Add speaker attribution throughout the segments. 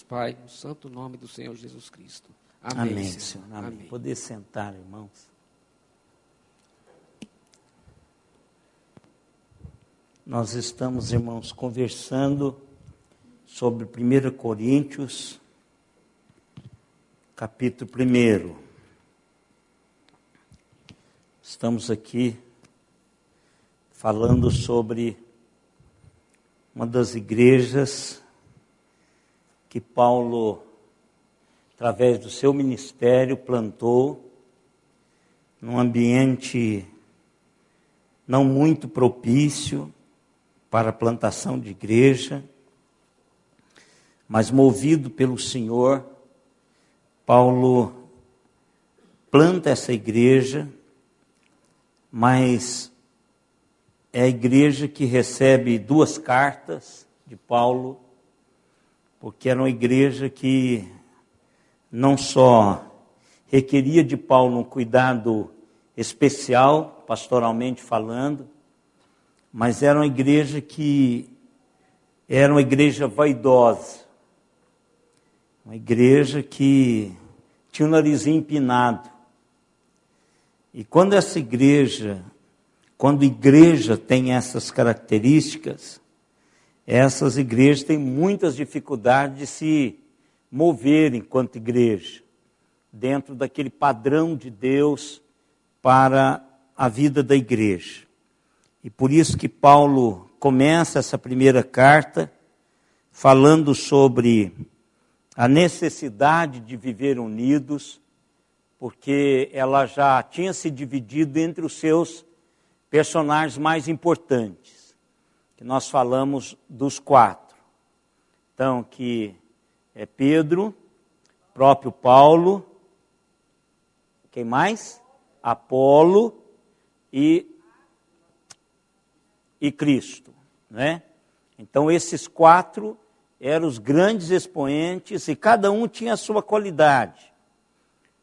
Speaker 1: Pai, no santo nome do Senhor Jesus Cristo. Amém,
Speaker 2: Amém,
Speaker 1: Senhor.
Speaker 2: Senhor. Amém. Poder sentar, irmãos. Nós estamos, irmãos, conversando sobre 1 Coríntios, capítulo 1. Estamos aqui falando sobre uma das igrejas que Paulo, através do seu ministério, plantou num ambiente não muito propício para a plantação de igreja, mas movido pelo Senhor, Paulo planta essa igreja, mas é a igreja que recebe 2 cartas de Paulo, porque era uma igreja que não só requeria de Paulo um cuidado especial, pastoralmente falando, mas era uma igreja que era uma igreja vaidosa, uma igreja que tinha o narizinho empinado. E quando igreja tem essas características, essas igrejas têm muitas dificuldades de se mover enquanto igreja, dentro daquele padrão de Deus para a vida da igreja. E por isso que Paulo começa essa primeira carta falando sobre a necessidade de viver unidos, porque ela já tinha se dividido entre os seus personagens mais importantes, que nós falamos dos 4. Então, que é Pedro, próprio Paulo, quem mais? Apolo e Cristo, né? Então, esses 4 eram os grandes expoentes e cada um tinha a sua qualidade.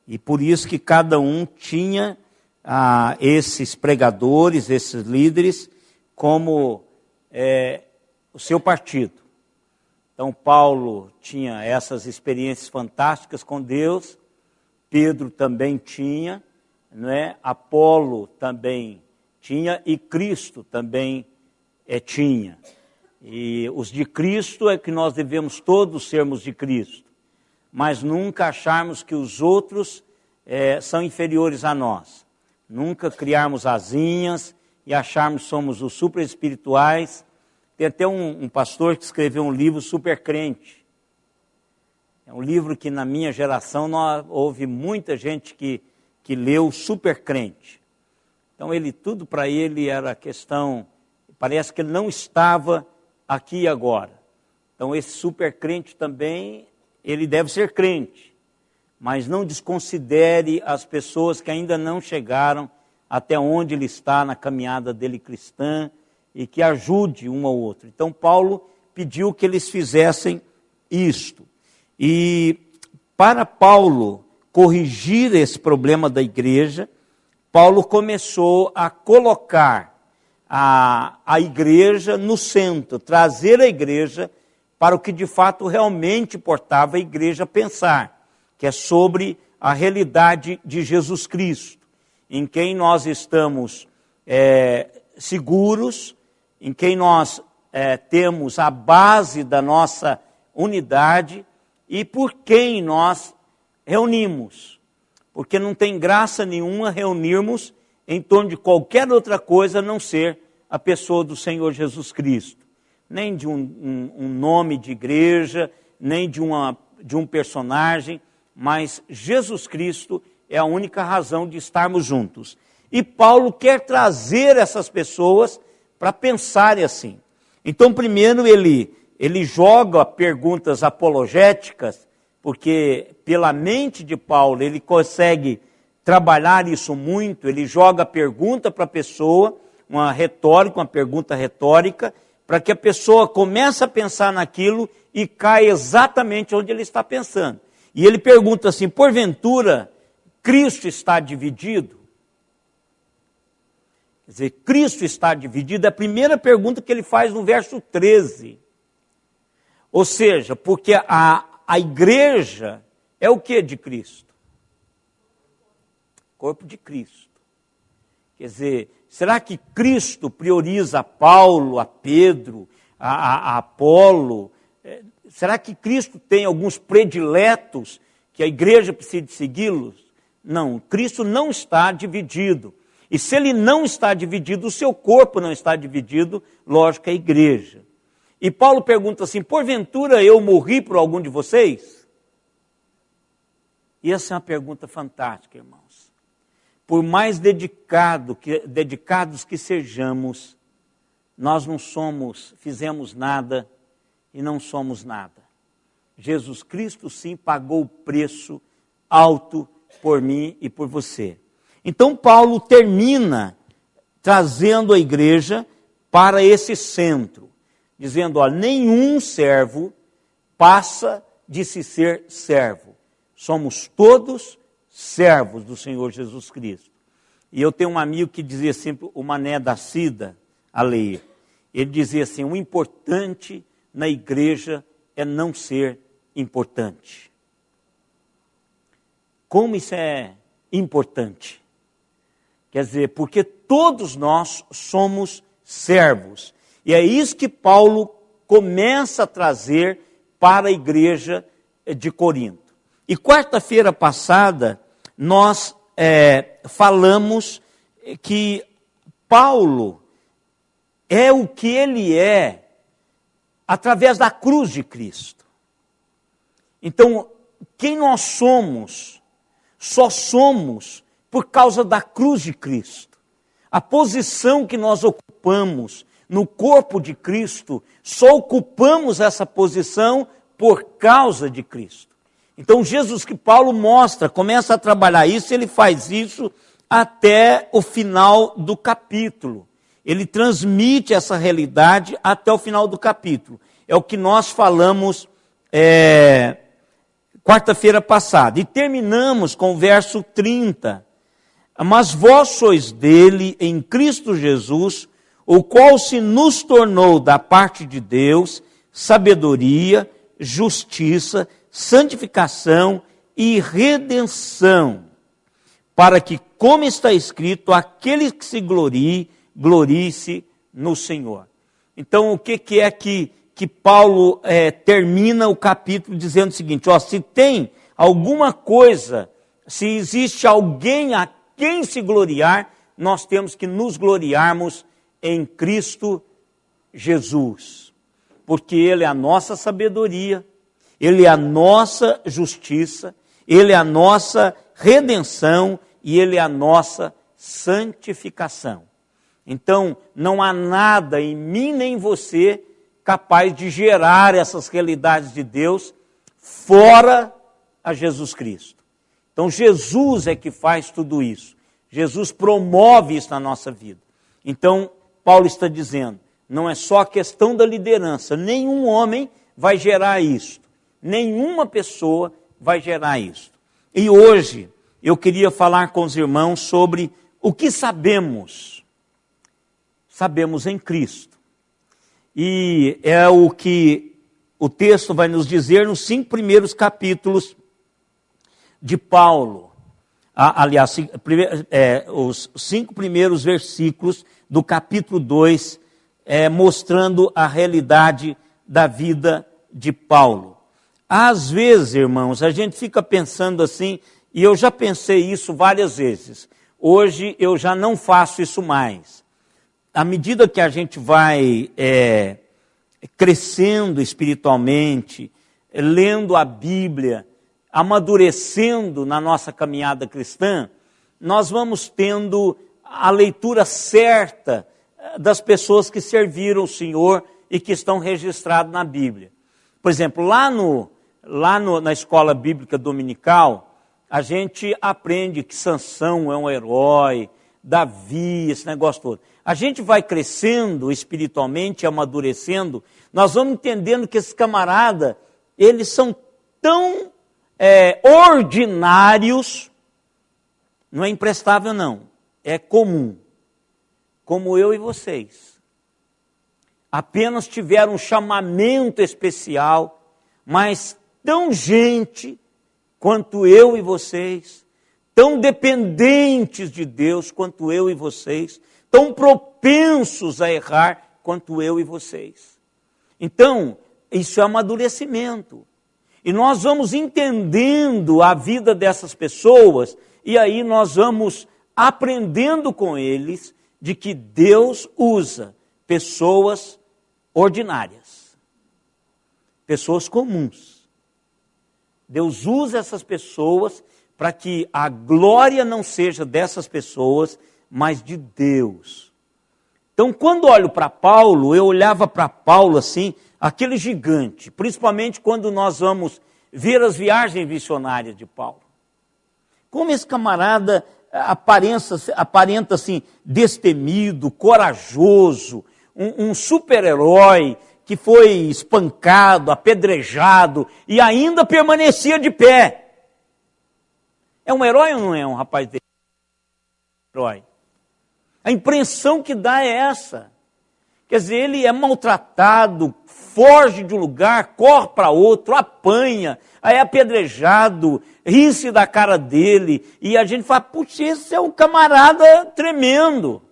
Speaker 2: E por isso que cada um tinha esses pregadores, esses líderes, como o seu partido. Então, Paulo tinha essas experiências fantásticas com Deus, Pedro também tinha, não é? Apolo também tinha e Cristo também tinha. E os de Cristo é que nós devemos todos sermos de Cristo, mas nunca acharmos que os outros são inferiores a nós. Nunca criarmos asinhas e acharmos que somos os super espirituais. Tem até um pastor que escreveu um livro super crente. É um livro que na minha geração houve muita gente que leu super crente. Então tudo para ele era questão, parece que ele não estava aqui e agora. Então esse super crente também, ele deve ser crente, mas não desconsidere as pessoas que ainda não chegaram até onde ele está na caminhada dele cristã e que ajude um ao outro. Então Paulo pediu que eles fizessem isto. E para Paulo corrigir esse problema da igreja, Paulo começou a colocar a igreja no centro, trazer a igreja para o que de fato realmente importava a igreja pensar, que é sobre a realidade de Jesus Cristo, em quem nós estamos seguros, em quem nós temos a base da nossa unidade e por quem nós reunimos. Porque não tem graça nenhuma reunirmos em torno de qualquer outra coisa a não ser a pessoa do Senhor Jesus Cristo. Nem de um nome de igreja, nem de um personagem, mas Jesus Cristo é a única razão de estarmos juntos. E Paulo quer trazer essas pessoas para pensarem assim. Então, primeiro ele joga perguntas apologéticas, porque pela mente de Paulo ele consegue trabalhar isso muito, ele joga a pergunta para a pessoa, uma pergunta retórica, para que a pessoa comece a pensar naquilo e caia exatamente onde ele está pensando. E ele pergunta assim: porventura, Cristo está dividido? Quer dizer, Cristo está dividido? É a primeira pergunta que ele faz no verso 13. Ou seja, porque a igreja é o que de Cristo? Corpo de Cristo. Quer dizer, será que Cristo prioriza a Paulo, a Pedro, a Apolo? Será que Cristo tem alguns prediletos que a igreja precisa segui-los? Não, Cristo não está dividido. E se ele não está dividido, o seu corpo não está dividido, lógico, é a igreja. E Paulo pergunta assim, porventura eu morri por algum de vocês? E essa é uma pergunta fantástica, irmãos. Por mais dedicados que sejamos, nós não fizemos nada e não somos nada. Jesus Cristo sim pagou o preço alto por mim e por você. Então Paulo termina trazendo a igreja para esse centro, dizendo, ó, nenhum servo passa de se ser servo. Somos todos servos do Senhor Jesus Cristo. E eu tenho um amigo que dizia sempre, o Mané da Cida, a ler. Ele dizia assim, o importante na igreja é não ser importante. Como isso é importante? Quer dizer, porque todos nós somos servos. E é isso que Paulo começa a trazer para a igreja de Corinto. E quarta-feira passada, nós falamos que Paulo é o que ele é através da cruz de Cristo. Então, quem nós somos, só somos por causa da cruz de Cristo. A posição que nós ocupamos no corpo de Cristo, só ocupamos essa posição por causa de Cristo. Então, Jesus que Paulo mostra, começa a trabalhar isso, ele faz isso até o final do capítulo. Ele transmite essa realidade até o final do capítulo. É o que nós falamos quarta-feira passada. E terminamos com o verso 30. Mas vós sois dele em Cristo Jesus, o qual se nos tornou da parte de Deus sabedoria, justiça, santificação e redenção, para que, como está escrito, aquele que se glorie, glorie-se no Senhor. Então, o que é que Paulo termina o capítulo dizendo o seguinte, ó, se tem alguma coisa, se existe alguém a quem se gloriar, nós temos que nos gloriarmos em Cristo Jesus, porque Ele é a nossa sabedoria, Ele é a nossa justiça, Ele é a nossa redenção e Ele é a nossa santificação. Então, não há nada em mim nem em você capaz de gerar essas realidades de Deus fora a Jesus Cristo. Então, Jesus é que faz tudo isso. Jesus promove isso na nossa vida. Então, Paulo está dizendo, não é só a questão da liderança, nenhum homem vai gerar isso. Nenhuma pessoa vai gerar isso. E hoje eu queria falar com os irmãos sobre o que sabemos. Sabemos em Cristo. E é o que o texto vai nos dizer nos 5 primeiros capítulos de Paulo. Aliás, os 5 primeiros versículos do capítulo 2, mostrando a realidade da vida de Paulo. Às vezes, irmãos, a gente fica pensando assim, e eu já pensei isso várias vezes. Hoje eu já não faço isso mais. À medida que a gente vai crescendo espiritualmente, lendo a Bíblia, amadurecendo na nossa caminhada cristã, nós vamos tendo a leitura certa das pessoas que serviram o Senhor e que estão registradas na Bíblia. Por exemplo, na escola bíblica dominical, a gente aprende que Sansão é um herói, Davi, esse negócio todo. A gente vai crescendo espiritualmente, amadurecendo, nós vamos entendendo que esses camaradas, eles são tão ordinários, não é imprestável não, é comum, como eu e vocês. Apenas tiveram um chamamento especial, mas tão gente quanto eu e vocês, tão dependentes de Deus quanto eu e vocês, tão propensos a errar quanto eu e vocês. Então, isso é amadurecimento. E nós vamos entendendo a vida dessas pessoas, e aí nós vamos aprendendo com eles de que Deus usa pessoas ordinárias, pessoas comuns. Deus usa essas pessoas para que a glória não seja dessas pessoas, mas de Deus. Então, quando olho para Paulo, eu olhava para Paulo assim, aquele gigante, principalmente quando nós vamos ver as viagens missionárias de Paulo. Como esse camarada aparenta assim, destemido, corajoso, um super-herói que foi espancado, apedrejado e ainda permanecia de pé. É um herói ou não é um rapaz desse? Herói. A impressão que dá é essa. Quer dizer, ele é maltratado, foge de um lugar, corre para outro, apanha, aí é apedrejado, ri-se da cara dele, e a gente fala, puxa, esse é um camarada tremendo.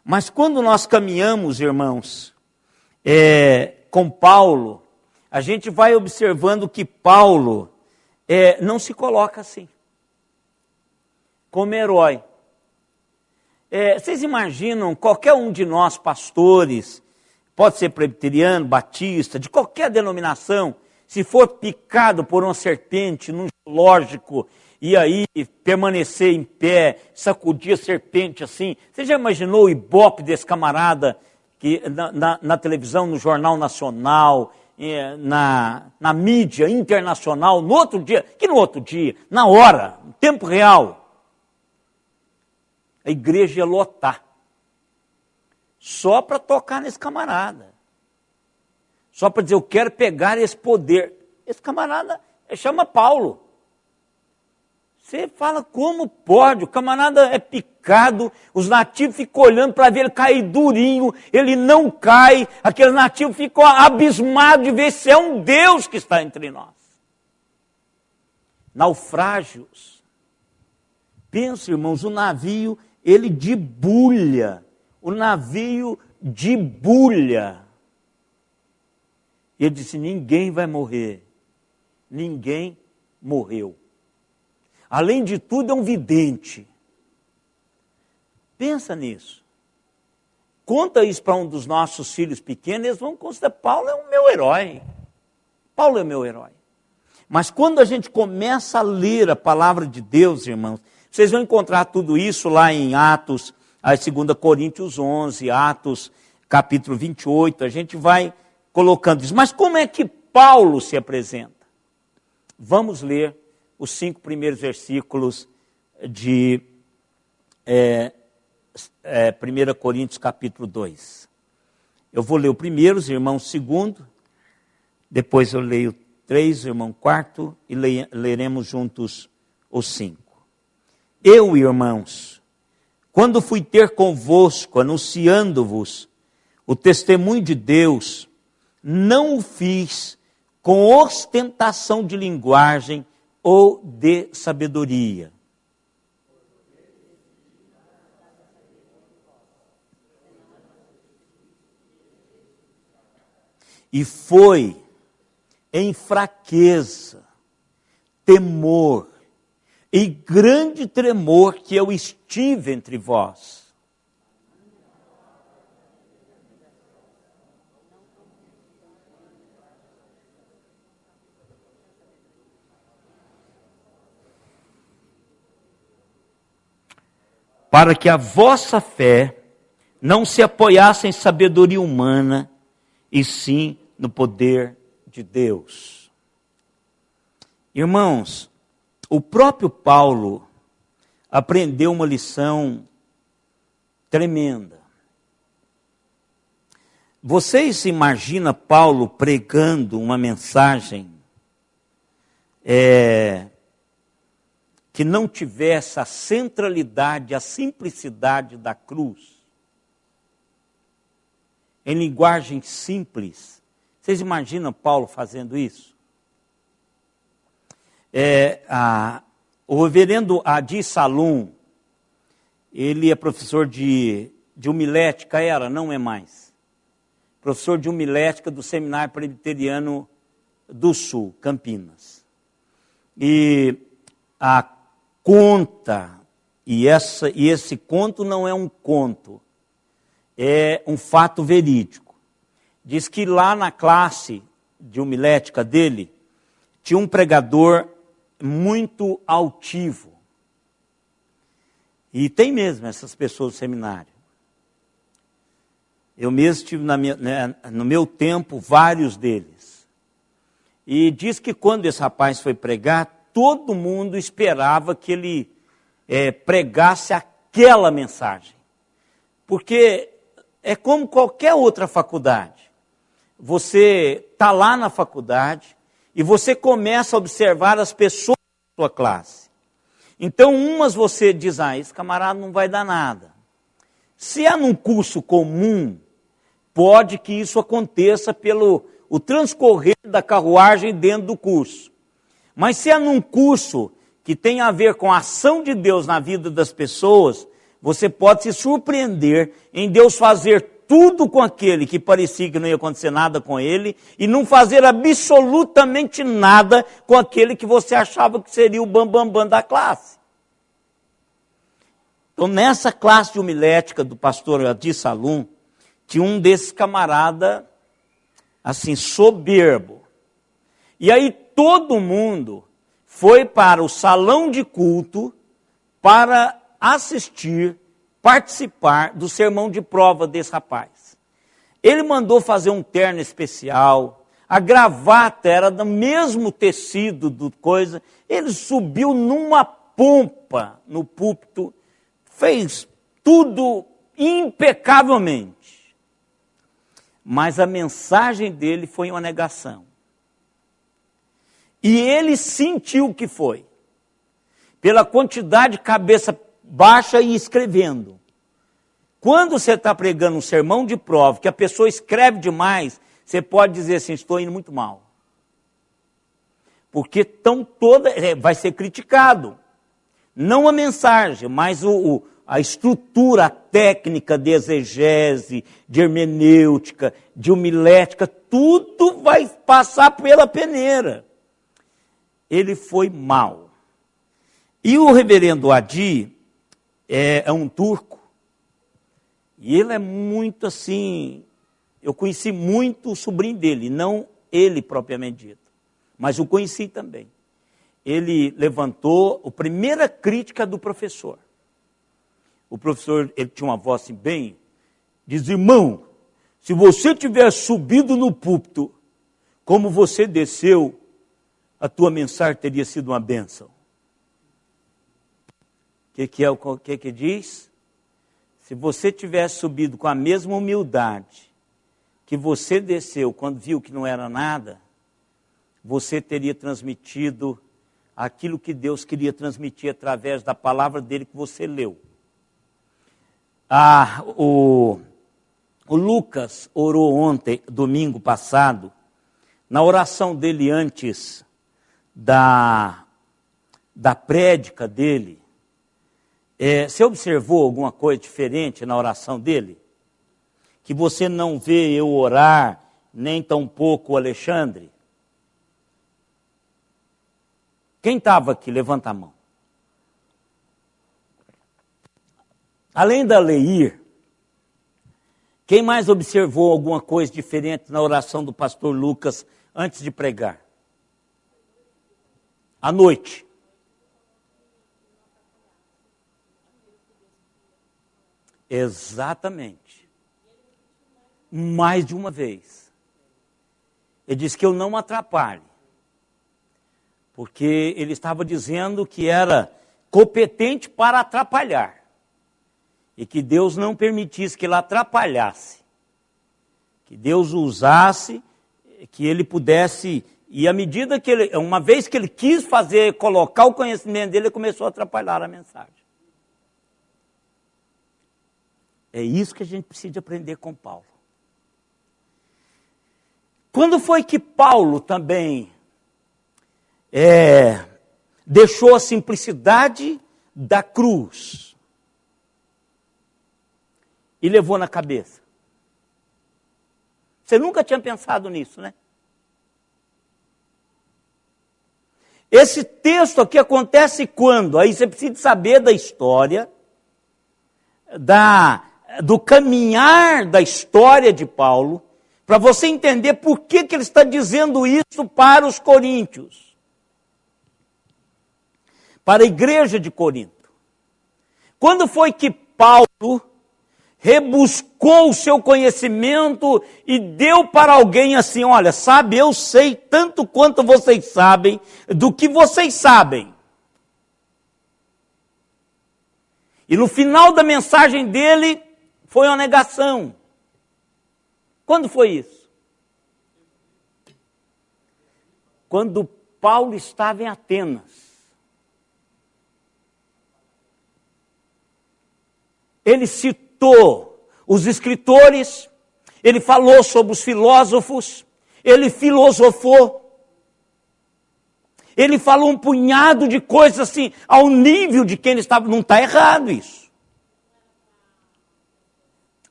Speaker 2: Mas quando nós caminhamos, irmãos, com Paulo, a gente vai observando que Paulo não se coloca assim, como herói. Vocês imaginam, qualquer um de nós pastores, pode ser presbiteriano, batista, de qualquer denominação, se for picado por uma serpente num zoológico e aí permanecer em pé, sacudir a serpente assim, você já imaginou o ibope desse camarada que na televisão, no Jornal Nacional, na mídia internacional, no outro dia, na hora, no tempo real, a igreja ia lotar, só para tocar nesse camarada, só para dizer, eu quero pegar esse poder. Esse camarada chama Paulo. Você fala, como pode? O camarada é picado, os nativos ficam olhando para ver ele cair durinho, ele não cai, aqueles nativos ficam abismados de ver se é um Deus que está entre nós. Naufrágios. Pensa, irmãos, o navio, ele debulha, o navio debulha. E ele disse, ninguém vai morrer, ninguém morreu. Além de tudo, é um vidente. Pensa nisso. Conta isso para um dos nossos filhos pequenos, eles vão considerar, Paulo é o meu herói. Paulo é o meu herói. Mas quando a gente começa a ler a palavra de Deus, irmãos, vocês vão encontrar tudo isso lá em Atos, 2 Coríntios 11, Atos capítulo 28, a gente vai colocando isso. Mas como é que Paulo se apresenta? Vamos ler os 5 primeiros versículos de 1 Coríntios capítulo 2. Eu vou ler o primeiro, os irmãos o segundo, depois eu leio 3, o irmão quarto, e leremos juntos os 5. Eu, irmãos, quando fui ter convosco, anunciando-vos o testemunho de Deus, não o fiz com ostentação de linguagem ou de sabedoria. E foi em fraqueza, temor e grande tremor que eu estive entre vós. Para que a vossa fé não se apoiasse em sabedoria humana, e sim no poder de Deus. Irmãos, o próprio Paulo aprendeu uma lição tremenda. Vocês se imaginam Paulo pregando uma mensagem que não tivesse a centralidade, a simplicidade da cruz? Em linguagem simples. Vocês imaginam Paulo fazendo isso? O reverendo Adi Salum, ele é professor de homilética, não é mais. Professor de homilética do Seminário Presbiteriano do Sul, Campinas. E a conta, e esse conto não é um conto, é um fato verídico. Diz que lá na classe de homilética dele, tinha um pregador muito altivo. E tem mesmo essas pessoas do seminário. Eu mesmo tive no meu tempo vários deles. E diz que quando esse rapaz foi pregar, todo mundo esperava que ele pregasse aquela mensagem. Porque é como qualquer outra faculdade. Você está lá na faculdade e você começa a observar as pessoas da sua classe. Então, umas você diz, esse camarada não vai dar nada. Se é num curso comum, pode que isso aconteça pelo o transcorrer da carruagem dentro do curso. Mas se é num curso que tem a ver com a ação de Deus na vida das pessoas, você pode se surpreender em Deus fazer tudo com aquele que parecia que não ia acontecer nada com ele e não fazer absolutamente nada com aquele que você achava que seria o bambambam da classe. Então, nessa classe de homilética do pastor Adi Salum, tinha um desses camarada, assim, soberbo. E aí todo mundo foi para o salão de culto para assistir, participar do sermão de prova desse rapaz. Ele mandou fazer um terno especial, a gravata era do mesmo tecido do coisa, ele subiu numa pompa no púlpito, fez tudo impecavelmente. Mas a mensagem dele foi uma negação. E ele sentiu que foi. Pela quantidade de cabeça baixa e escrevendo. Quando você está pregando um sermão de prova, que a pessoa escreve demais, você pode dizer assim, estou indo muito mal. Porque vai ser criticado. Não a mensagem, mas a estrutura, a técnica de exegese, de hermenêutica, de homilética, tudo vai passar pela peneira. Ele foi mal. E o reverendo Adi é um turco, e ele é muito assim, eu conheci muito o sobrinho dele, não ele propriamente dito, mas o conheci também. Ele levantou a primeira crítica do professor. O professor, ele tinha uma voz assim bem, diz, irmão, se você tivesse subido no púlpito, como você desceu, a tua mensagem teria sido uma bênção. O que diz? Se você tivesse subido com a mesma humildade que você desceu quando viu que não era nada, você teria transmitido aquilo que Deus queria transmitir através da palavra dele que você leu. O Lucas orou ontem, domingo passado, na oração dele antes da prédica dele. Você observou alguma coisa diferente na oração dele? Que você não vê eu orar, nem tampouco o Alexandre? Quem estava aqui? Levanta a mão. Além da Leir, quem mais observou alguma coisa diferente na oração do pastor Lucas antes de pregar? À noite. Exatamente. Mais de uma vez. Ele disse que eu não atrapalhe. Porque ele estava dizendo que era competente para atrapalhar. E que Deus não permitisse que ele atrapalhasse. Que Deus o usasse, que ele pudesse... E à medida que ele... Uma vez que ele quis colocar o conhecimento dele, ele começou a atrapalhar a mensagem. É isso que a gente precisa aprender com Paulo. Quando foi que Paulo também deixou a simplicidade da cruz e levou na cabeça. Você nunca tinha pensado nisso, né? Esse texto aqui acontece quando? Aí você precisa saber da história, do caminhar da história de Paulo, para você entender por que ele está dizendo isso para os coríntios, para a igreja de Corinto. Quando foi que Paulo rebuscou o seu conhecimento e deu para alguém assim, olha, sabe, eu sei tanto quanto vocês sabem, do que vocês sabem. E no final da mensagem dele, foi uma negação. Quando foi isso? Quando Paulo estava em Atenas. Ele citou os escritores, ele falou sobre os filósofos, ele filosofou, ele falou um punhado de coisas assim, ao nível de quem ele estava. Não está errado isso.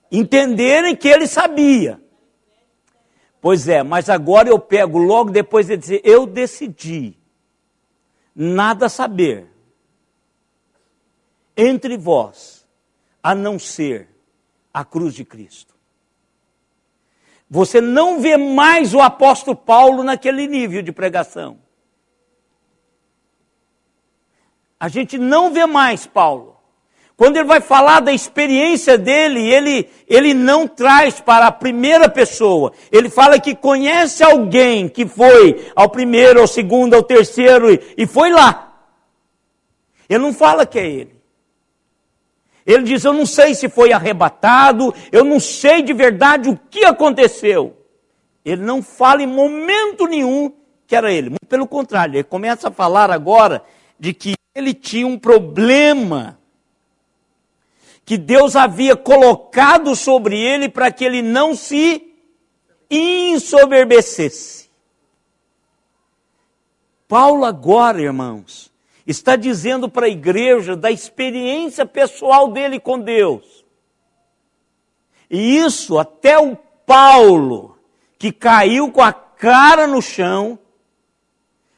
Speaker 2: Entenderem que ele sabia. Pois é, mas agora eu pego logo depois de dizer, eu decidi nada saber entre vós, a não ser a cruz de Cristo. Você não vê mais o apóstolo Paulo naquele nível de pregação. A gente não vê mais Paulo. Quando ele vai falar da experiência dele, ele não traz para a primeira pessoa. Ele fala que conhece alguém que foi ao primeiro, ao segundo, ao terceiro e foi lá. Ele não fala que é ele. Ele diz, eu não sei se foi arrebatado, eu não sei de verdade o que aconteceu. Ele não fala em momento nenhum que era ele. Muito pelo contrário, ele começa a falar agora de que ele tinha um problema que Deus havia colocado sobre ele para que ele não se ensoberbecesse. Paulo agora, irmãos, está dizendo para a igreja da experiência pessoal dele com Deus. E isso até o Paulo, que caiu com a cara no chão,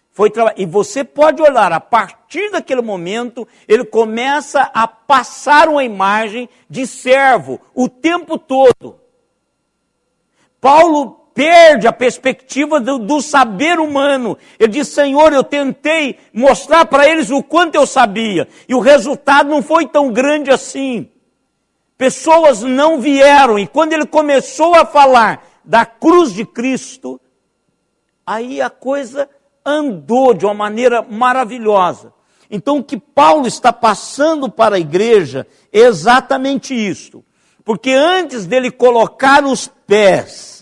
Speaker 2: foi trabalhar. E você pode olhar, a partir daquele momento, ele começa a passar uma imagem de servo o tempo todo. Paulo perde a perspectiva do saber humano. Ele diz, Senhor, eu tentei mostrar para eles o quanto eu sabia, e o resultado não foi tão grande assim. Pessoas não vieram, e quando ele começou a falar da cruz de Cristo, aí a coisa andou de uma maneira maravilhosa. Então o que Paulo está passando para a igreja é exatamente isso. Porque antes dele colocar os pés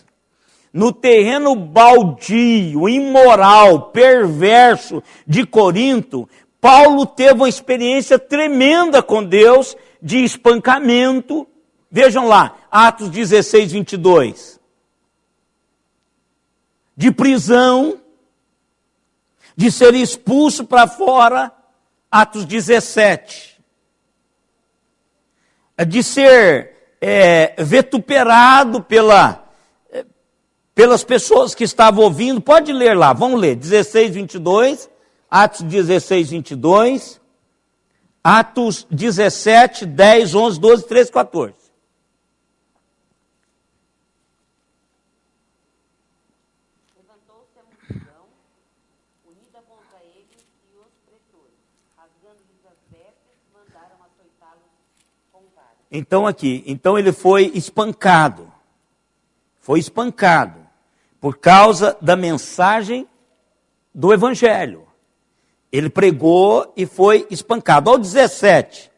Speaker 2: no terreno baldio, imoral, perverso de Corinto, Paulo teve uma experiência tremenda com Deus de espancamento. Vejam lá, Atos 16, 22. De prisão, de ser expulso para fora, Atos 17. De ser vituperado pelas pessoas que estavam ouvindo. Pode ler lá, vamos ler, 16, 22, Atos 16, 22, Atos 17, 10, 11, 12, 13, 14.
Speaker 3: Levantou-se a multidão, unida contra eles e os pretores, rasgando-lhes as vestes, mandaram açoitá-los com varas.
Speaker 2: Então ele foi espancado. Foi espancado por causa da mensagem do Evangelho. Ele pregou e foi espancado. Ao 17,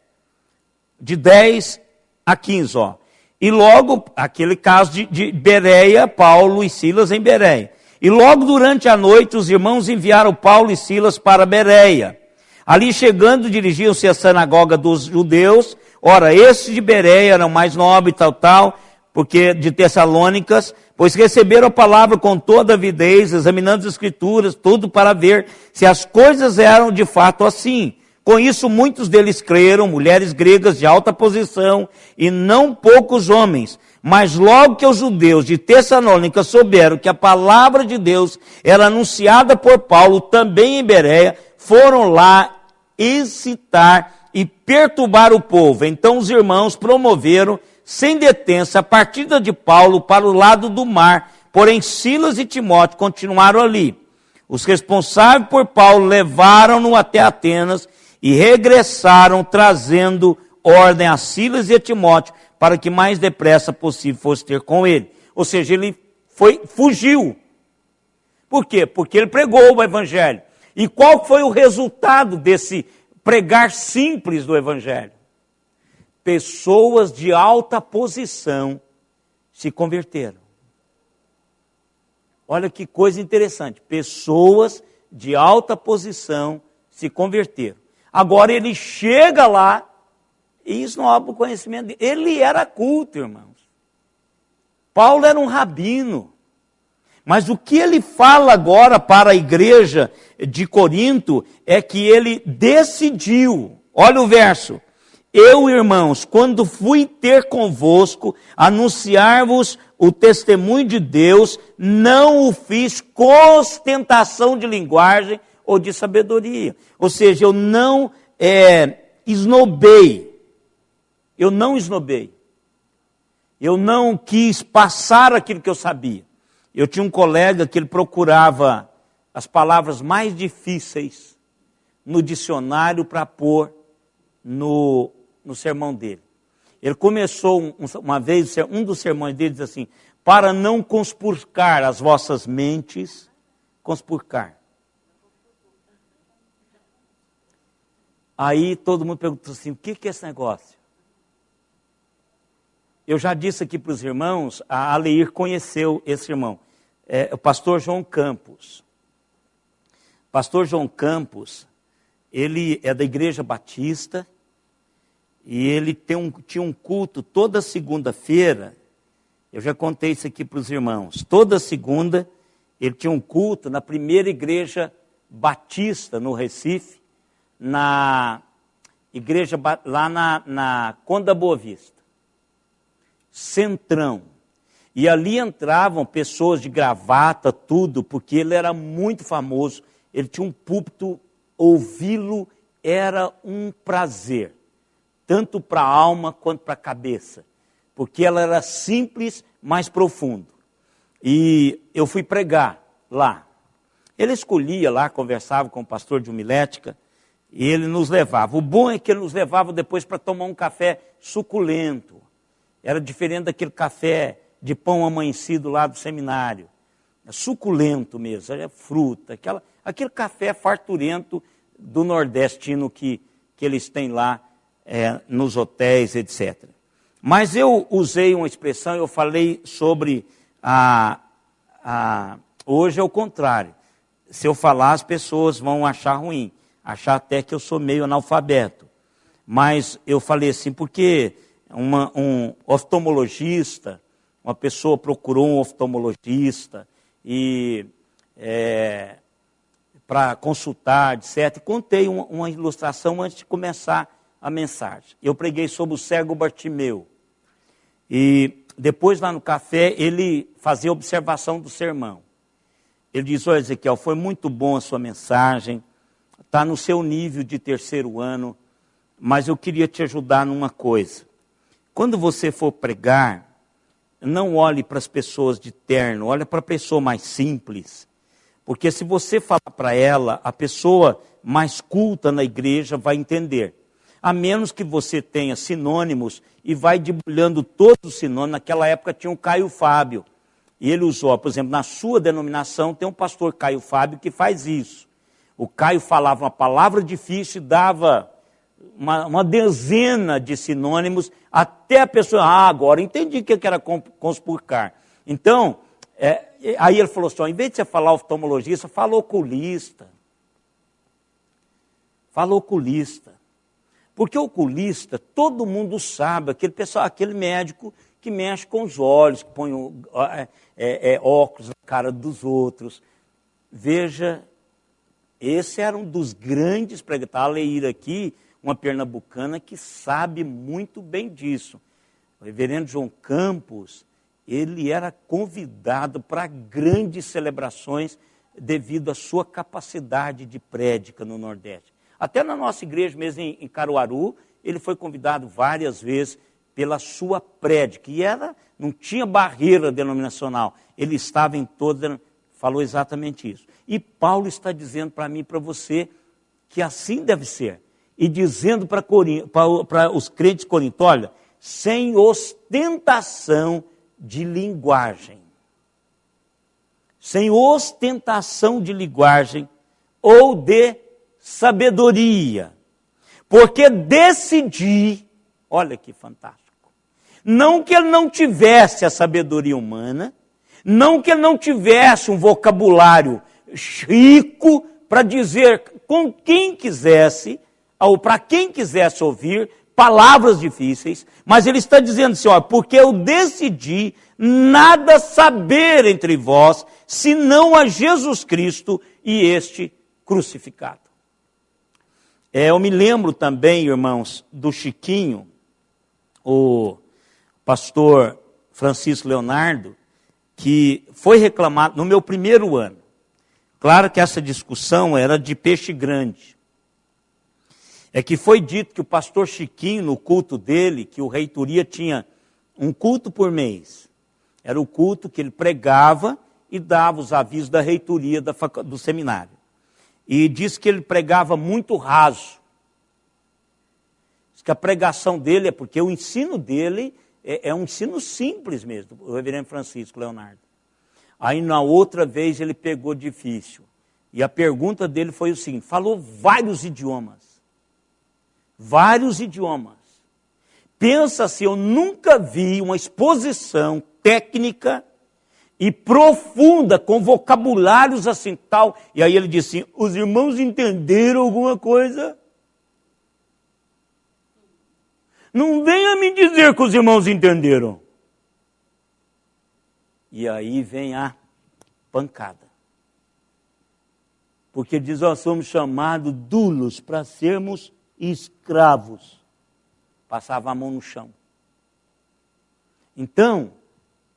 Speaker 2: de 10 a 15, ó. E logo, aquele caso de Bereia, Paulo e Silas em Bereia. E logo durante a noite os irmãos enviaram Paulo e Silas para Bereia. Ali chegando, dirigiam-se à sinagoga dos judeus. Ora, esses de Bereia eram mais nobres, tal, porque de Tessalônicas, pois receberam a palavra com toda avidez, examinando as escrituras, tudo para ver se as coisas eram de fato assim. Com isso, muitos deles creram, mulheres gregas de alta posição, e não poucos homens. Mas logo que os judeus de Tessalônica souberam que a palavra de Deus era anunciada por Paulo também em Bereia, foram lá excitar e perturbar o povo. Então os irmãos promoveram, sem detença, a partida de Paulo para o lado do mar, porém Silas e Timóteo continuaram ali. Os responsáveis por Paulo levaram-no até Atenas e regressaram trazendo ordem a Silas e a Timóteo para que mais depressa possível fosse ter com ele. Ou seja, ele fugiu. Por quê? Porque ele pregou o evangelho. E qual foi o resultado desse pregar simples do evangelho? Pessoas de alta posição se converteram. Olha que coisa interessante. Pessoas de alta posição se converteram. Agora ele chega lá e esnoba o conhecimento dele. Ele era culto, irmãos. Paulo era um rabino. Mas o que ele fala agora para a igreja de Corinto é que ele decidiu. Olha o verso. Eu, irmãos, quando fui ter convosco, anunciar-vos o testemunho de Deus, não o fiz com ostentação de linguagem ou de sabedoria. Ou seja, eu não esnobei. Eu não esnobei. Eu não quis passar aquilo que eu sabia. Eu tinha um colega que ele procurava as palavras mais difíceis no dicionário para pôr no sermão dele. Ele começou uma vez, um dos sermões dele diz assim, para não conspurcar as vossas mentes, conspurcar. Aí todo mundo perguntou assim, o que é esse negócio? Eu já disse aqui para os irmãos, a Aleir conheceu esse irmão, o pastor João Campos. Pastor João Campos, ele é da Igreja Batista, e ele tinha um culto toda segunda-feira, eu já contei isso aqui para os irmãos, toda segunda ele tinha um culto na primeira igreja batista no Recife, na igreja lá na Conda Boa Vista, centrão. E ali entravam pessoas de gravata, tudo, porque ele era muito famoso, ele tinha um púlpito, ouvi-lo era um prazer, tanto para a alma quanto para a cabeça, porque ela era simples, mas profundo. E eu fui pregar lá. Ele escolhia lá, conversava com o pastor de homilética, e ele nos levava. O bom é que ele nos levava depois para tomar um café suculento. Era diferente daquele café de pão amanhecido lá do seminário. É suculento mesmo, é fruta, aquele café farturento do nordestino que eles têm lá nos hotéis, etc. Mas eu usei uma expressão, eu falei sobre hoje é o contrário. Se eu falar, as pessoas vão achar ruim, achar até que eu sou meio analfabeto. Mas eu falei assim, porque um oftalmologista, uma pessoa procurou um oftalmologista e para consultar, etc. E contei uma ilustração antes de começar a mensagem. Eu preguei sobre o cego Bartimeu. E depois lá no café ele fazia observação do sermão. Ele diz, olha Ezequiel, foi muito bom a sua mensagem, está no seu nível de terceiro ano, mas eu queria te ajudar numa coisa. Quando você for pregar, não olhe para as pessoas de terno, olhe para a pessoa mais simples. Porque se você falar para ela, a pessoa mais culta na igreja vai entender. A menos que você tenha sinônimos e vai debulhando todos os sinônimos. Naquela época tinha o Caio Fábio. E ele usou, por exemplo, na sua denominação tem um pastor Caio Fábio que faz isso. O Caio falava uma palavra difícil e dava uma dezena de sinônimos até a pessoa, agora entendi o que era conspurcar. Então, aí ele falou assim, ó, em vez de você falar oftalmologista, fala oculista. Fala oculista. Porque oculista, todo mundo sabe, aquele médico que mexe com os olhos, que põe óculos na cara dos outros. Veja, esse era um dos grandes pregadores. Está a Leíra aqui, uma pernambucana que sabe muito bem disso. O reverendo João Campos, ele era convidado para grandes celebrações devido à sua capacidade de prédica no Nordeste. Até na nossa igreja mesmo em Caruaru, ele foi convidado várias vezes pela sua prédica. E não tinha barreira denominacional. Ele estava em toda, falou exatamente isso. E Paulo está dizendo para mim e para você que assim deve ser. E dizendo para os crentes corintios, olha, sem ostentação de linguagem. Sem ostentação de linguagem ou de sabedoria. Porque decidi, olha que fantástico, não que ele não tivesse a sabedoria humana, não que ele não tivesse um vocabulário rico para dizer com quem quisesse, ou para quem quisesse ouvir, palavras difíceis, mas ele está dizendo assim, ó, porque eu decidi nada saber entre vós, senão a Jesus Cristo e este crucificado. Eu me lembro também, irmãos, do Chiquinho, o pastor Francisco Leonardo, que foi reclamado no meu primeiro ano. Claro que essa discussão era de peixe grande. É que foi dito que o pastor Chiquinho, no culto dele, que o reitoria tinha um culto por mês. Era o culto que ele pregava e dava os avisos da reitoria do seminário. E disse que ele pregava muito raso. Diz que a pregação dele é porque o ensino dele é um ensino simples mesmo, o reverendo Francisco Leonardo. Aí na outra vez ele pegou difícil. E a pergunta dele foi o seguinte, falou vários idiomas. Vários idiomas. Pensa se eu nunca vi uma exposição técnica e profunda, com vocabulários assim tal. E aí ele disse assim, os irmãos entenderam alguma coisa? Não venha me dizer que os irmãos entenderam. E aí vem a pancada. Porque diz, nós somos chamados dulos para sermos escravos. Passava a mão no chão. Então,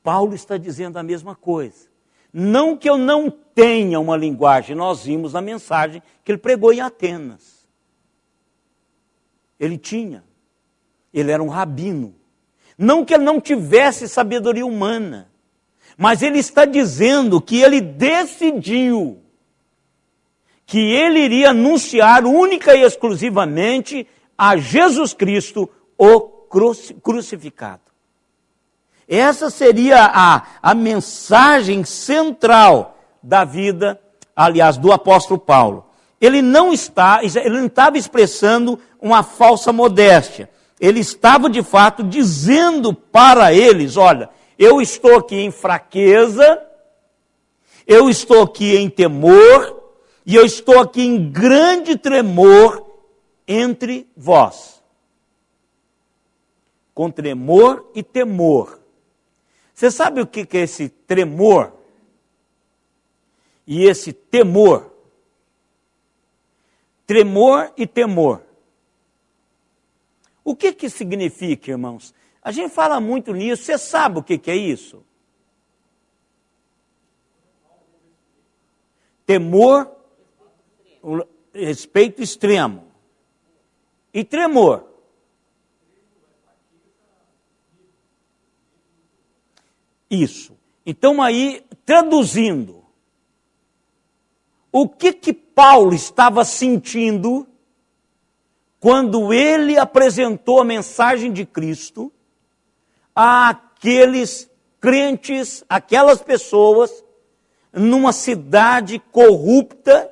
Speaker 2: Paulo está dizendo a mesma coisa. Não que eu não tenha uma linguagem, nós vimos na mensagem que ele pregou em Atenas. Ele tinha. Ele era um rabino. Não que ele não tivesse sabedoria humana, mas ele está dizendo que ele decidiu que ele iria anunciar única e exclusivamente a Jesus Cristo, o crucificado. Essa seria a mensagem central da vida, aliás, do apóstolo Paulo. Ele não estava expressando uma falsa modéstia. Ele estava, de fato, dizendo para eles, olha, eu estou aqui em fraqueza, eu estou aqui em temor, e eu estou aqui em grande tremor entre vós. Com tremor e temor. Você sabe o que é esse tremor? E esse temor? Tremor e temor. O que significa, irmãos? A gente fala muito nisso, você sabe o que é isso? Temor, respeito extremo. E tremor. Isso. Então aí, traduzindo, o que Paulo estava sentindo quando ele apresentou a mensagem de Cristo àqueles crentes, aquelas pessoas, numa cidade corrupta,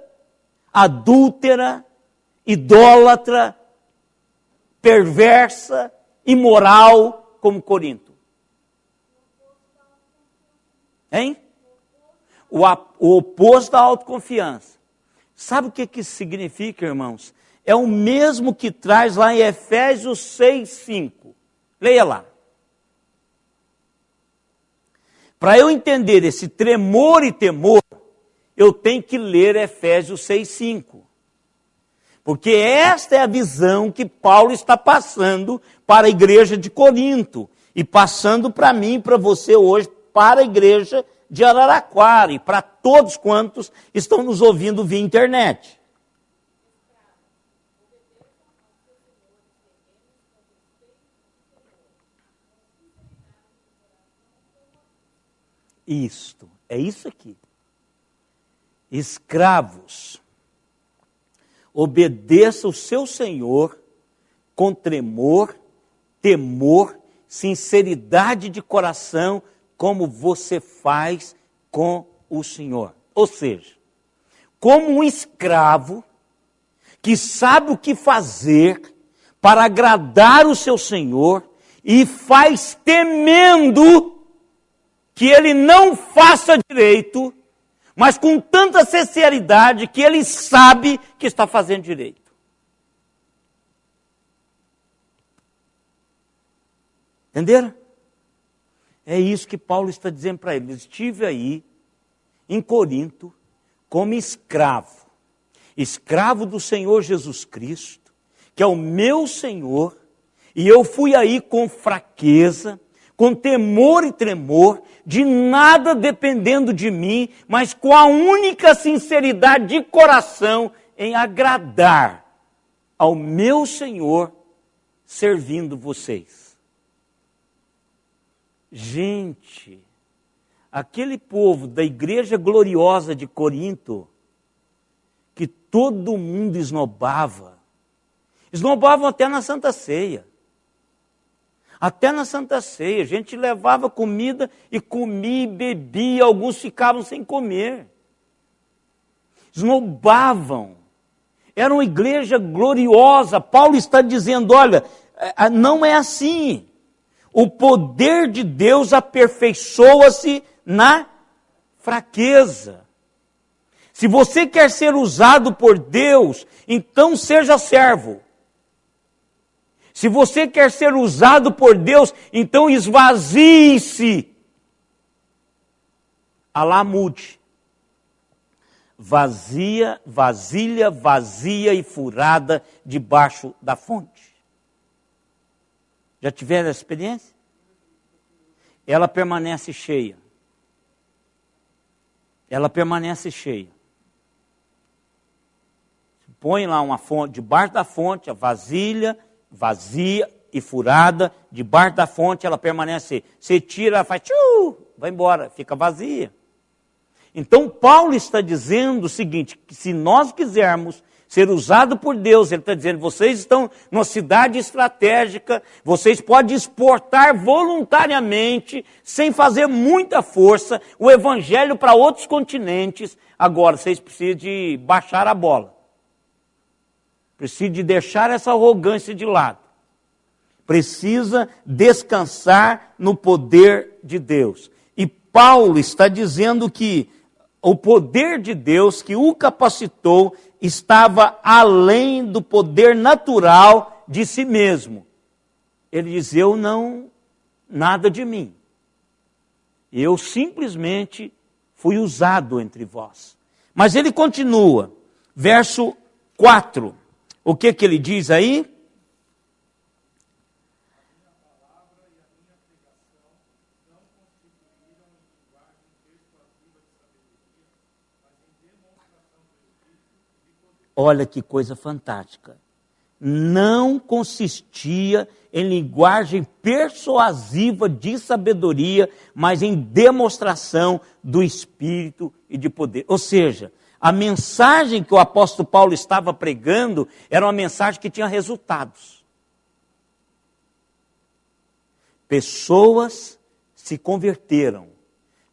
Speaker 2: adúltera, idólatra, perversa, imoral, como Corinto. Hein? O oposto da autoconfiança. Sabe o que isso significa, irmãos? É o mesmo que traz lá em Efésios 6:5. Leia lá. Para eu entender esse tremor e temor, eu tenho que ler Efésios 6:5. Porque esta é a visão que Paulo está passando para a igreja de Corinto. E passando para mim e para você hoje, para a igreja de Araraquara. E para todos quantos estão nos ouvindo via internet. É isso aqui. Escravos, obedeça o seu Senhor com tremor, temor, sinceridade de coração, como você faz com o Senhor. Ou seja, como um escravo que sabe o que fazer para agradar o seu Senhor e faz temendo que ele não faça direito, mas com tanta sinceridade que ele sabe que está fazendo direito. Entenderam? É isso que Paulo está dizendo para eles. Estive aí, em Corinto, como escravo. Escravo do Senhor Jesus Cristo, que é o meu Senhor, e eu fui aí com fraqueza, com temor e tremor, de nada dependendo de mim, mas com a única sinceridade de coração em agradar ao meu Senhor, servindo vocês. Gente, aquele povo da igreja gloriosa de Corinto, que todo mundo esnobavam até na Santa Ceia. Até na Santa Ceia, a gente levava comida e comia e bebia, alguns ficavam sem comer. Esnobavam. Era uma igreja gloriosa. Paulo está dizendo, olha, não é assim. O poder de Deus aperfeiçoa-se na fraqueza. Se você quer ser usado por Deus, então seja servo. Se você quer ser usado por Deus, então esvazie-se. Alá mude. Vasilha vazia e furada debaixo da fonte. Já tiveram essa experiência? Ela permanece cheia. Ela permanece cheia. Põe lá uma fonte, debaixo da fonte, a vasilha vazia e furada, debaixo da fonte ela permanece. Você tira, ela faz vai embora, fica vazia. Então Paulo está dizendo o seguinte, que se nós quisermos ser usados por Deus, ele está dizendo, vocês estão numa cidade estratégica, vocês podem exportar voluntariamente, sem fazer muita força, o evangelho para outros continentes. Agora, vocês precisam de baixar a bola. Precisa de deixar essa arrogância de lado. Precisa descansar no poder de Deus. E Paulo está dizendo que o poder de Deus que o capacitou estava além do poder natural de si mesmo. Ele diz, eu não, nada de mim. Eu simplesmente fui usado entre vós. Mas ele continua, verso 4. O que ele diz aí? Olha que coisa fantástica. Não consistia em linguagem persuasiva de sabedoria, mas em demonstração do Espírito e de poder. Ou seja, a mensagem que o apóstolo Paulo estava pregando era uma mensagem que tinha resultados. Pessoas se converteram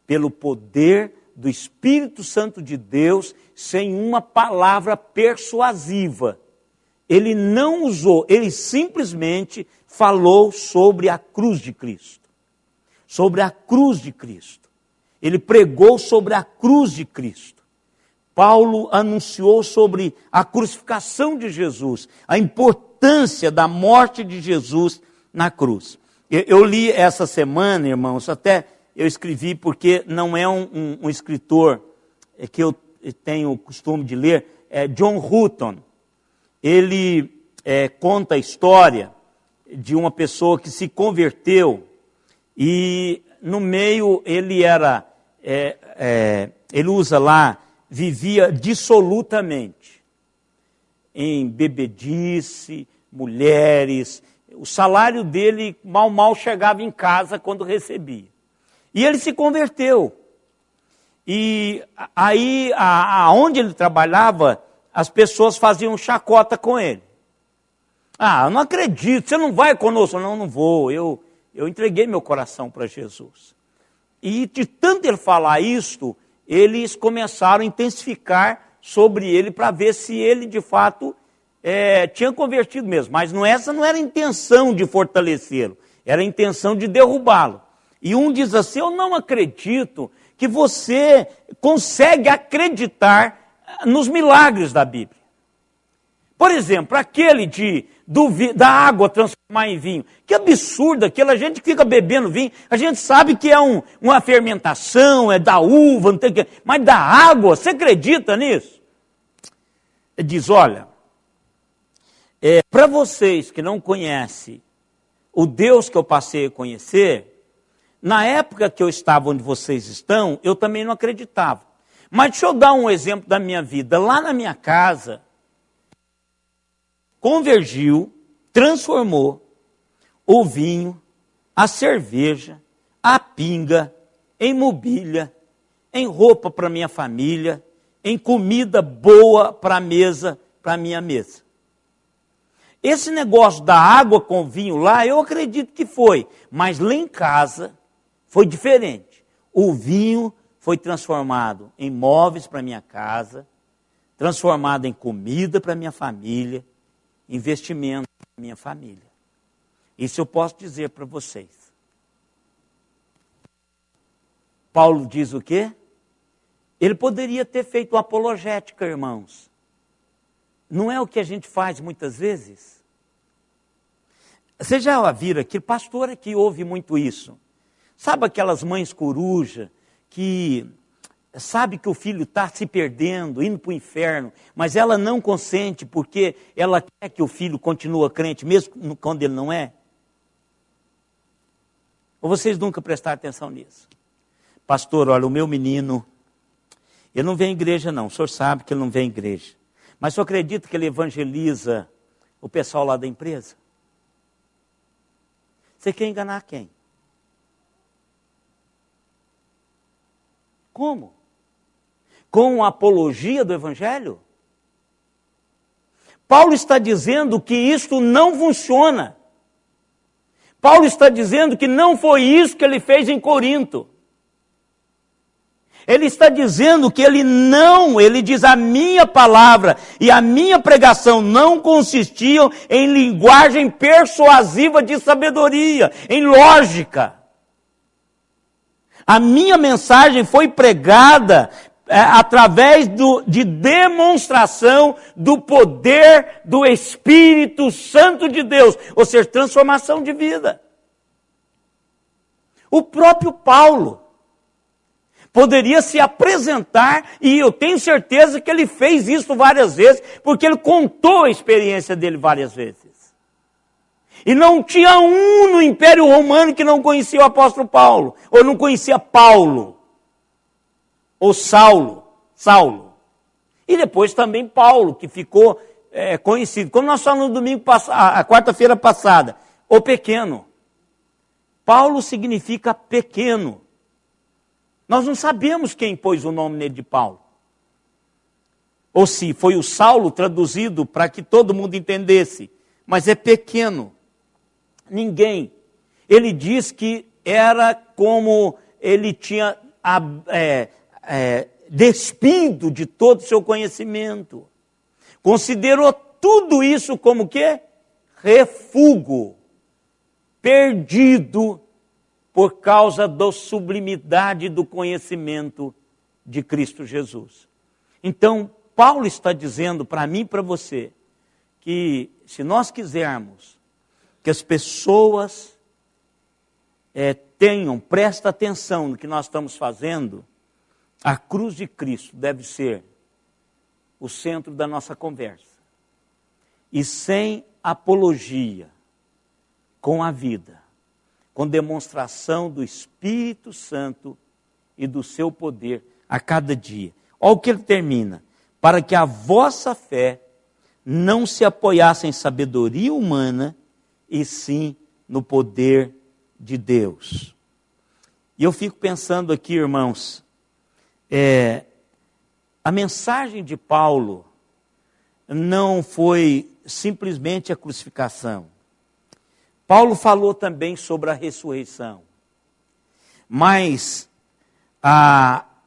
Speaker 2: pelo poder do Espírito Santo de Deus, sem uma palavra persuasiva. Ele não usou, ele simplesmente falou sobre a cruz de Cristo. Sobre a cruz de Cristo. Ele pregou sobre a cruz de Cristo. Paulo anunciou sobre a crucificação de Jesus, a importância da morte de Jesus na cruz. Eu li essa semana, irmãos, até eu escrevi porque não é um escritor que eu tenho o costume de ler, é John Hutton. Ele conta a história de uma pessoa que se converteu e no meio ele ele usa lá, vivia dissolutamente em bebedice, mulheres. O salário dele mal chegava em casa quando recebia. E ele se converteu. E aí, aonde ele trabalhava, as pessoas faziam chacota com ele. Eu não acredito, você não vai conosco? Não vou, eu entreguei meu coração para Jesus. E de tanto ele falar isto, eles começaram a intensificar sobre ele para ver se ele de fato tinha convertido mesmo. Mas essa não era a intenção de fortalecê-lo, era a intenção de derrubá-lo. E um diz assim: eu não acredito que você consegue acreditar nos milagres da Bíblia. Por exemplo, aquele da água transformar em vinho. Que absurdo aquilo, a gente fica bebendo vinho, a gente sabe que é uma fermentação, é da uva, não tem que, mas da água, você acredita nisso? Ele diz, olha, para vocês que não conhecem o Deus que eu passei a conhecer, na época que eu estava onde vocês estão, eu também não acreditava. Mas deixa eu dar um exemplo da minha vida. Lá na minha casa, convergiu, transformou o vinho, a cerveja, a pinga, em mobília, em roupa para minha família, em comida boa para a mesa, para minha mesa. Esse negócio da água com vinho lá, eu acredito que foi, mas lá em casa foi diferente. O vinho foi transformado em móveis para minha casa, transformado em comida para minha família, investimento para minha família. Isso eu posso dizer para vocês. Paulo diz o quê? Ele poderia ter feito uma apologética, irmãos. Não é o que a gente faz muitas vezes? Vocês já viram aqui, pastor aqui ouve muito isso. Sabe aquelas mães coruja que sabe que o filho está se perdendo, indo para o inferno, mas ela não consente porque ela quer que o filho continue crente, mesmo quando ele não é? Ou vocês nunca prestaram atenção nisso? Pastor, olha, o meu menino, ele não vem à igreja não, o senhor sabe que ele não vem à igreja. Mas o senhor acredita que ele evangeliza o pessoal lá da empresa? Você quer enganar quem? Como? Com a apologia do Evangelho? Paulo está dizendo que isto não funciona. Paulo está dizendo que não foi isso que ele fez em Corinto. Ele está dizendo que ele diz, a minha palavra e a minha pregação não consistiam em linguagem persuasiva de sabedoria, em lógica. A minha mensagem foi pregada através de demonstração do poder do Espírito Santo de Deus, ou seja, transformação de vida. O próprio Paulo poderia se apresentar, e eu tenho certeza que ele fez isso várias vezes, porque ele contou a experiência dele várias vezes. E não tinha um no Império Romano que não conhecia o apóstolo Paulo, ou não conhecia Paulo, ou Saulo. E depois também Paulo, que ficou conhecido. Como nós falamos no domingo a quarta-feira passada, o pequeno. Paulo significa pequeno. Nós não sabemos quem pôs o nome nele de Paulo. Ou se foi o Saulo traduzido para que todo mundo entendesse. Mas é pequeno. Ninguém. Ele diz que era como ele tinha despido de todo o seu conhecimento. Considerou tudo isso como o quê? Refúgio. Perdido por causa da sublimidade do conhecimento de Cristo Jesus. Então, Paulo está dizendo para mim e para você, que se nós quisermos que as pessoas presta atenção no que nós estamos fazendo, a cruz de Cristo deve ser o centro da nossa conversa. E sem apologia, com a vida, com demonstração do Espírito Santo e do seu poder a cada dia. Olha o que ele termina. Para que a vossa fé não se apoiasse em sabedoria humana, e sim no poder de Deus. E eu fico pensando aqui, irmãos, a mensagem de Paulo não foi simplesmente a crucificação. Paulo falou também sobre a ressurreição. Mas,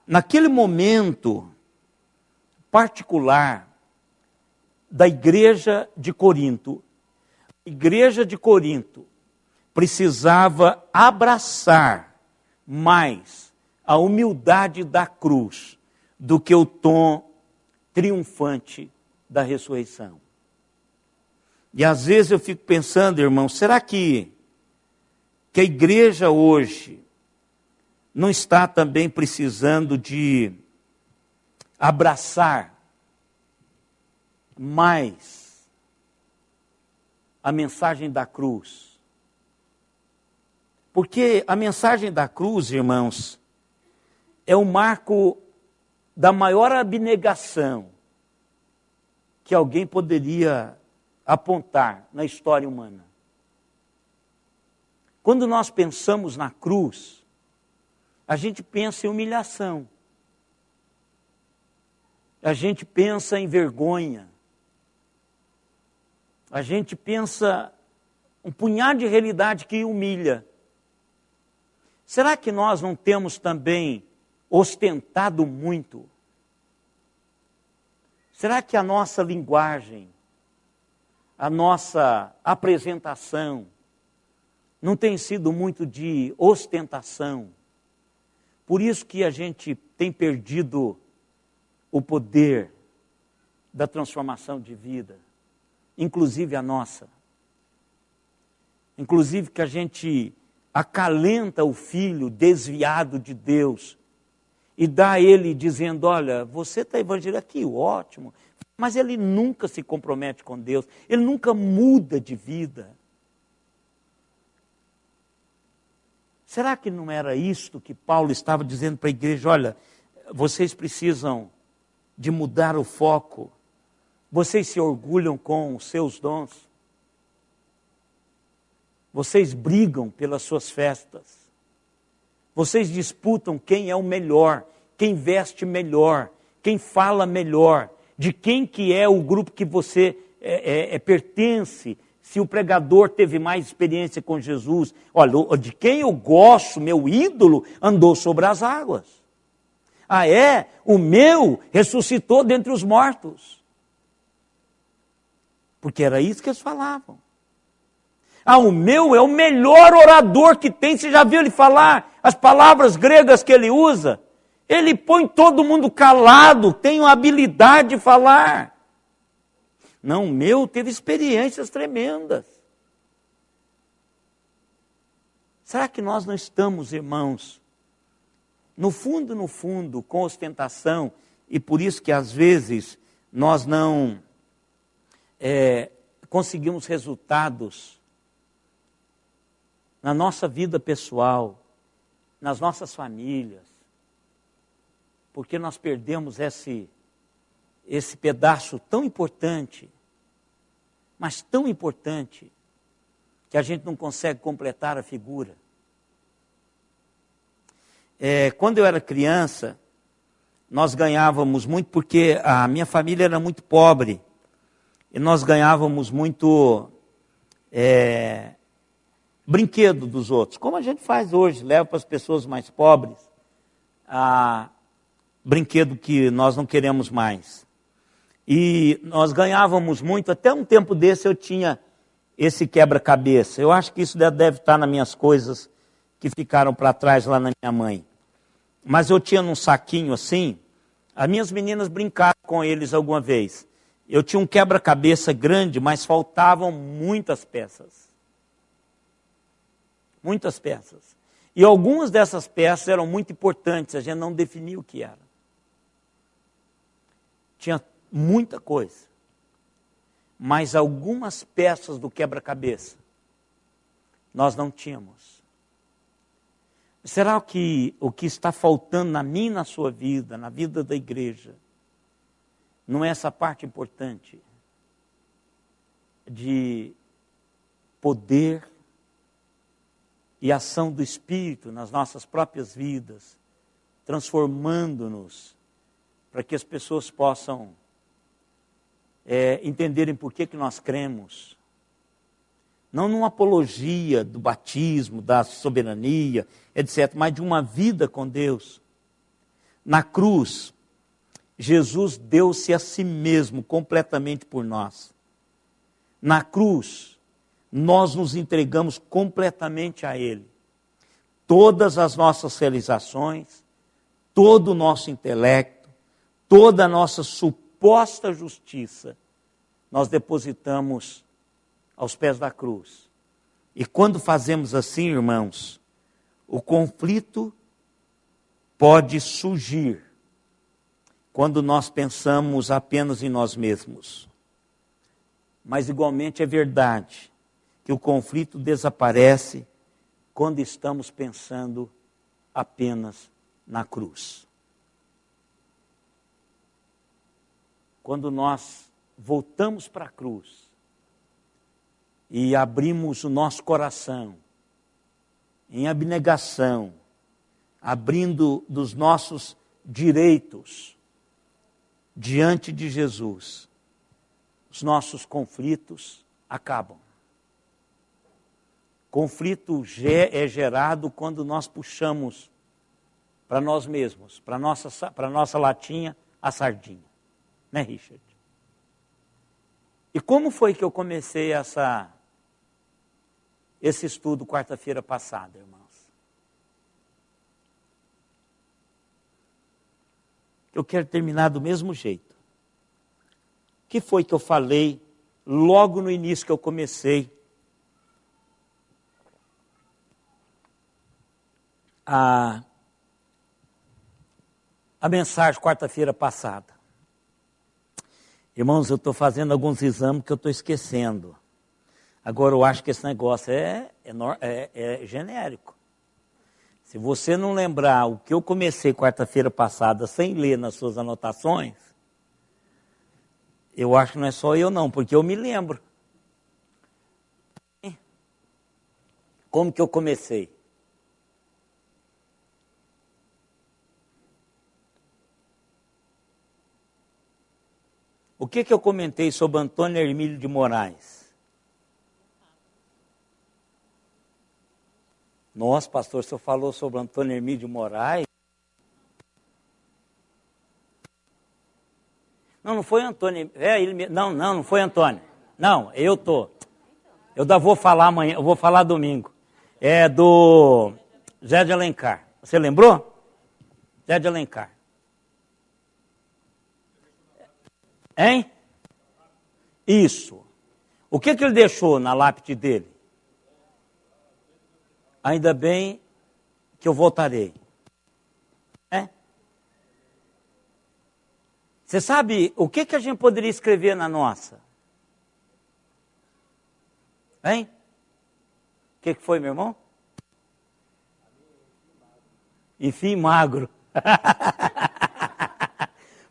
Speaker 2: naquele momento particular da igreja de Corinto, a igreja de Corinto precisava abraçar mais a humildade da cruz do que o tom triunfante da ressurreição. E às vezes eu fico pensando, irmão, será que a igreja hoje não está também precisando de abraçar mais a mensagem da cruz? Porque a mensagem da cruz, irmãos, é o marco da maior abnegação que alguém poderia apontar na história humana. Quando nós pensamos na cruz, a gente pensa em humilhação. A gente pensa em vergonha. A gente pensa um punhado de realidade que humilha. Será que nós não temos também ostentado muito? Será que a nossa linguagem, a nossa apresentação, não tem sido muito de ostentação? Por isso que a gente tem perdido o poder da transformação de vida, inclusive a nossa. Inclusive que a gente acalenta o filho desviado de Deus e dá a ele dizendo, olha, você está evangelizando aqui, ótimo, mas ele nunca se compromete com Deus, ele nunca muda de vida. Será que não era isto que Paulo estava dizendo para a igreja? Olha, vocês precisam de mudar o foco. Vocês se orgulham com os seus dons. Vocês brigam pelas suas festas. Vocês disputam quem é o melhor, quem veste melhor, quem fala melhor, de quem que é o grupo que você pertence. Se o pregador teve mais experiência com Jesus, olha, de quem eu gosto, meu ídolo, andou sobre as águas. Ah, o meu ressuscitou dentre os mortos. Porque era isso que eles falavam. Ah, o meu é o melhor orador que tem. Você já viu ele falar as palavras gregas que ele usa? Ele põe todo mundo calado, tem uma habilidade de falar. Não, o meu teve experiências tremendas. Será que nós não estamos, irmãos, no fundo, com ostentação, e por isso que às vezes nós não conseguimos resultados na nossa vida pessoal, nas nossas famílias, porque nós perdemos esse pedaço tão importante, mas tão importante, que a gente não consegue completar a figura. Quando eu era criança, nós ganhávamos muito, porque a minha família era muito pobre, e nós ganhávamos muito brinquedo dos outros, como a gente faz hoje, leva para as pessoas mais pobres brinquedo que nós não queremos mais. E nós ganhávamos muito, até um tempo desse eu tinha esse quebra-cabeça. Eu acho que isso deve estar nas minhas coisas que ficaram para trás lá na minha mãe. Mas eu tinha num saquinho assim, as minhas meninas brincaram com eles alguma vez. Eu tinha um quebra-cabeça grande, mas faltavam muitas peças. Muitas peças. E algumas dessas peças eram muito importantes, a gente não definia o que era. Tinha muita coisa. Mas algumas peças do quebra-cabeça nós não tínhamos. Será que o que está faltando na minha e na sua vida, na vida da igreja, não é essa parte importante de poder e ação do Espírito nas nossas próprias vidas, transformando-nos para que as pessoas possam entenderem por que nós cremos? Não numa apologia do batismo, da soberania, etc., mas de uma vida com Deus. Na cruz, Jesus deu-se a si mesmo completamente por nós. Na cruz, nós nos entregamos completamente a Ele. Todas as nossas realizações, todo o nosso intelecto, toda a nossa suposta justiça, nós depositamos aos pés da cruz. E quando fazemos assim, irmãos, o conflito pode surgir quando nós pensamos apenas em nós mesmos. Mas igualmente é verdade que o conflito desaparece quando estamos pensando apenas na cruz. Quando nós voltamos para a cruz e abrimos o nosso coração em abnegação, abrindo dos nossos direitos diante de Jesus, os nossos conflitos acabam. Conflito é gerado quando nós puxamos para nós mesmos, para a nossa latinha, a sardinha. Né, Richard? E como foi que eu comecei esse estudo quarta-feira passada, irmãos? Eu quero terminar do mesmo jeito. O que foi que eu falei logo no início que eu comecei a mensagem quarta-feira passada? Irmãos, eu estou fazendo alguns exames que eu estou esquecendo. Agora eu acho que esse negócio é genérico. Se você não lembrar o que eu comecei quarta-feira passada sem ler nas suas anotações, eu acho que não é só eu não, porque eu me lembro. Como que eu comecei? O que eu comentei sobre Antônio Hermílio de Moraes? Nossa, pastor, o senhor falou sobre Antônio Hermílio de Moraes? Não foi Antônio. Não foi Antônio. Não, eu vou falar amanhã, eu vou falar domingo. É do Zé de Alencar. Você lembrou? Zé de Alencar. Hein? Isso. O que ele deixou na lápide dele? Ainda bem que eu voltarei. Você sabe o que a gente poderia escrever na nossa? Hein? O que foi, meu irmão? Enfim, magro.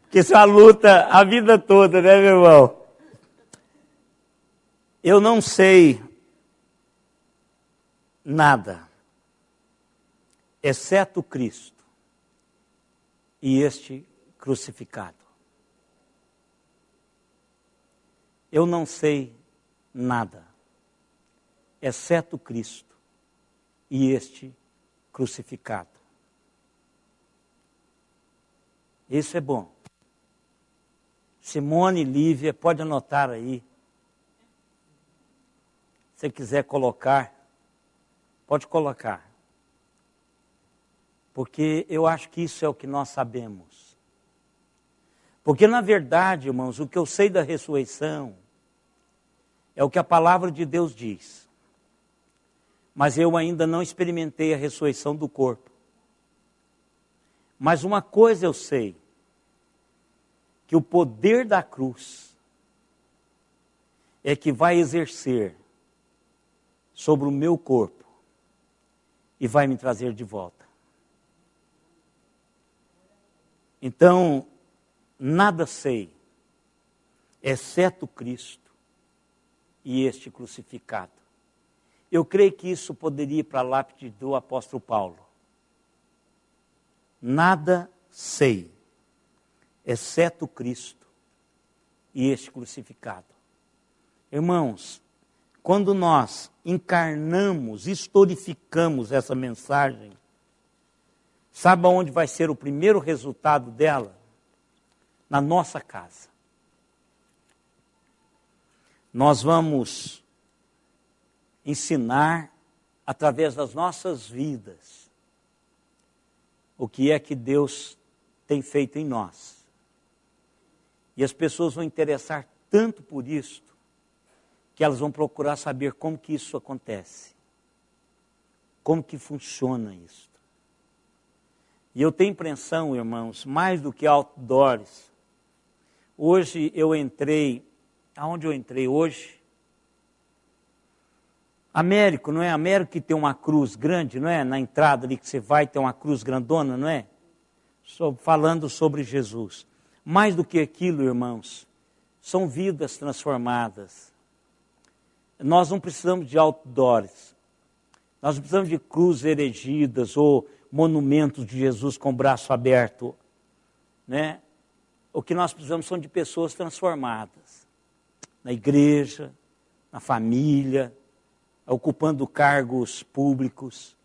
Speaker 2: Porque isso é uma luta a vida toda, né, meu irmão? Eu não sei nada, exceto Cristo e este crucificado. Eu não sei nada, exceto Cristo e este crucificado. Isso é bom. Simone e Lívia, pode anotar aí. Se você quiser colocar, pode colocar. Porque eu acho que isso é o que nós sabemos. Porque, na verdade, irmãos, o que eu sei da ressurreição é o que a palavra de Deus diz. mas eu ainda não experimentei a ressurreição do corpo. Mas uma coisa eu sei, que o poder da cruz é que vai exercer sobre o meu corpo e vai me trazer de volta. Então, nada sei, exceto Cristo e este crucificado. Eu creio que isso poderia ir para a lápide do apóstolo Paulo. Nada sei, exceto Cristo e este crucificado. Irmãos, quando nós encarnamos, historificamos essa mensagem, sabe onde vai ser o primeiro resultado dela? Na nossa casa. Nós vamos ensinar, através das nossas vidas, o que é que Deus tem feito em nós. E as pessoas vão interessar tanto por isto, que elas vão procurar saber como que isso acontece. Como que funciona isso. E eu tenho impressão, irmãos, mais do que outdoors. Hoje eu entrei, aonde eu entrei hoje? Américo, não é? Américo que tem uma cruz grande, não é? Na entrada ali que você vai, tem uma cruz grandona, não é? Falando sobre Jesus. Mais do que aquilo, irmãos, são vidas transformadas. Nós não precisamos de outdoors. Nós não precisamos de cruzes erigidas ou monumentos de Jesus com o braço aberto, né? O que nós precisamos são de pessoas transformadas. Na igreja, na família, ocupando cargos públicos.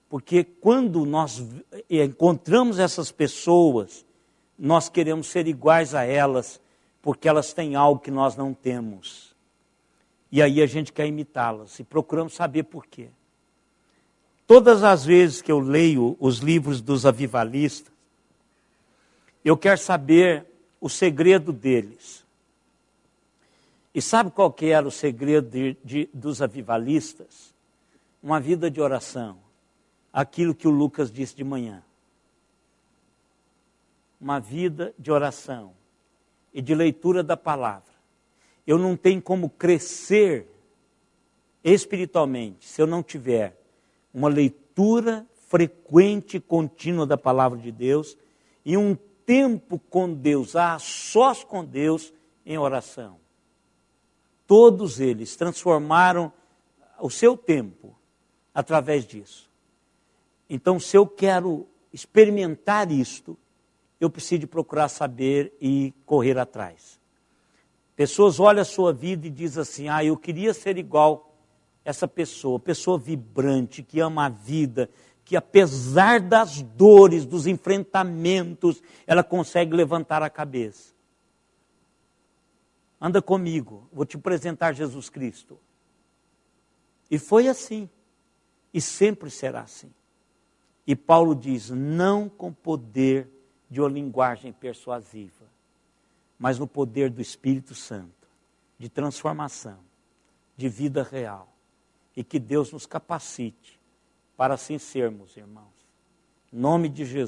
Speaker 2: Porque quando nós encontramos essas pessoas, nós queremos ser iguais a elas, porque elas têm algo que nós não temos. E aí a gente quer imitá-las e procuramos saber por quê. Todas as vezes que eu leio os livros dos avivalistas, eu quero saber o segredo deles. E sabe qual que era o segredo dos avivalistas? Uma vida de oração. Aquilo que o Lucas disse de manhã. Uma vida de oração e de leitura da palavra. Eu não tenho como crescer espiritualmente se eu não tiver uma leitura frequente e contínua da palavra de Deus e um tempo com Deus, a sós com Deus em oração. Todos eles transformaram o seu tempo através disso. Então, se eu quero experimentar isto, eu preciso de procurar saber e correr atrás. Pessoas olham a sua vida e dizem assim, eu queria ser igual essa pessoa vibrante, que ama a vida, que apesar das dores, dos enfrentamentos, ela consegue levantar a cabeça. Anda comigo, vou te apresentar Jesus Cristo. E foi assim, e sempre será assim. E Paulo diz, não com poder de uma linguagem persuasiva, mas no poder do Espírito Santo, de transformação, de vida real. E que Deus nos capacite para assim sermos, irmãos. Em nome de Jesus.